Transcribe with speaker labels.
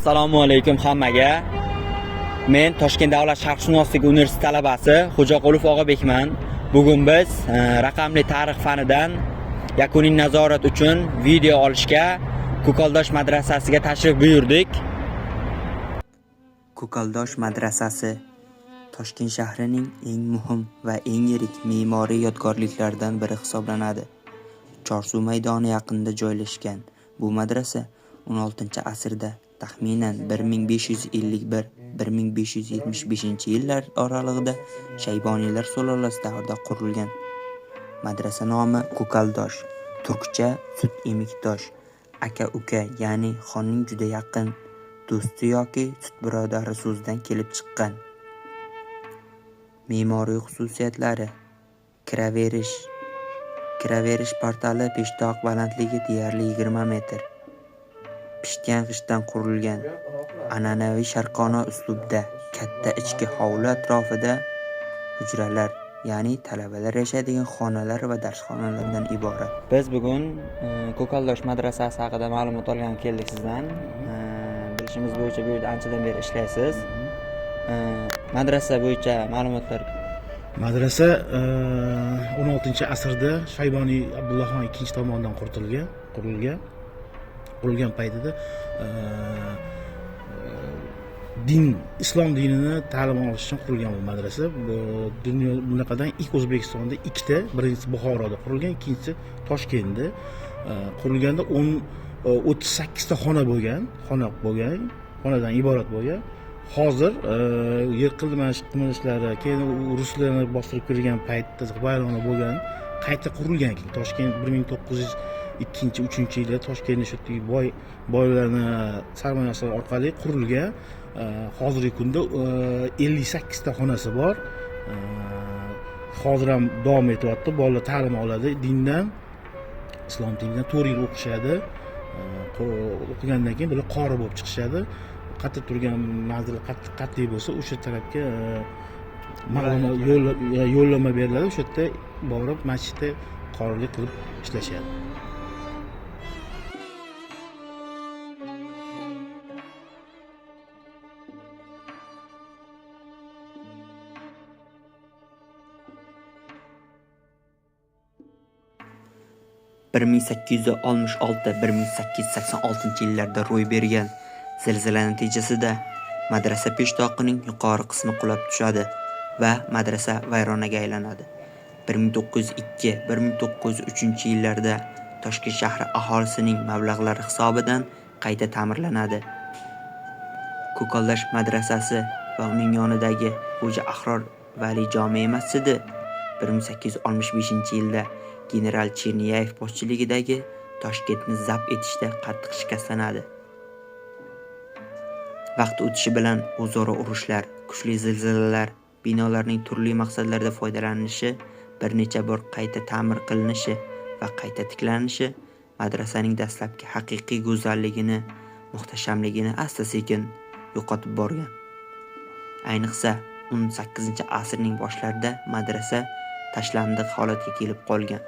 Speaker 1: Assalomu alaykum hammaga. Men Toshkent davlat sharqshunoslik universiteti talabasi Xo'jaqulov Og'abekman. Bugun biz raqamli tarix fanidan yakuniy nazorat uchun video olishga Ko'kaldosh madrasasiga tashrif buyurdik. Ko'kaldosh madrasasi Toshkent shahrining eng muhim va eng yirik me'moriy yodgorliklaridan biri hisoblanadi. Chorsu maydoni yaqinida joylashgan bu madrasa 16-asrda taxminan 1551-1575 yillar oralig'ida Shayboniylar sulolasi davrida qurilgan. Madrasa nomi Ko'kaldosh, turkcha sut emikdosh, aka-uka, ya'ni xonning juda yaqin do'sti yoki sut birodari so'zidan kelib chiqqan. Me'moriy xususiyatlari: kiraverish portali peshtoq balandligi deyarli 20 metr. Pishgan g'ishtdan qurilgan, an'anaviy sharqona uslubda katta ichki hovli atrofida hujralar, ya'ni talabalar yashaydigan xonalar va darsxonalardan iborat. Biz bugun Ko'kaldosh madrasasi haqida ma'lumot olgan keldik sizdan. Bilishimiz bo'yicha bu yerda anchadan beri ishlaysiz. Madrasa bo'yicha ma'lumotlar.
Speaker 2: Madrasa 16-asrda Shayboniy Abdullaxon II tomonidan qurilgan paytida islom dinini ta'lim olish uchun qurilgan bu madrasa. Bunaqadan ilk O'zbekistonda ikkita, birinchisi Buxoroda qurilgan, ikkinchisi Toshkentda qurilganda 38 ta xona bo'lgan, xonadan iborat bo'lgan. Hozir yiqilmashlari, keyin ruslarni bostirib kirgan paytda vayronalar bo'lgan, qayta qurilgan. Toshkent 1902-3 yilda Toshkentda shu boylarni sarmoyasi orqali qurilgan. Hozirgi kunda 58 ta xonasi bor. Hozir ham davom etyapti. Bolalar ta'lim oladi, dindan, islom dinidan 4 yil o'qishadi. O'qigandan keyin bular qori bo'lib chiqishadi. Qattiq turgan manzili qattiq bo'lsa, o'sha tarafga yo'llanma beriladi. O'sha yerda borib masjidda qorilik qilib ishlashadi.
Speaker 1: (1866-1886 yillarda ro'y bergan zilzila natijasida madrasa peshtoqining yuqori qismi qulab tushadi va madrasa vayronaga aylanadi. 1902-1903 yillarda Toshkent shahri aholisining mablag'lari hisobidan qayta ta'mirlanadi. Ko'kaldosh madrasasi va uning yonidagi Xo'ja Ahror Valiy jome masjidi 1865-yilda general Cherniyayev boshchiligidagi Toshkentni zabt etishda qattiq shikastlanadi. Vaqt o'tishi bilan o'zaro urushlar, kuchli zilzilalar, binolarning turli maqsadlarda foydalanishi, bir necha bor qayta ta'mir qilinishi va qayta tiklanishi madrasaning dastlabki haqiqiy go'zalligini, muhtashamligini asta-sekin yo'qotib borgan. Ayniqsa 18-asrning boshlarida madrasa tashlandiq holatga kelib qolgan.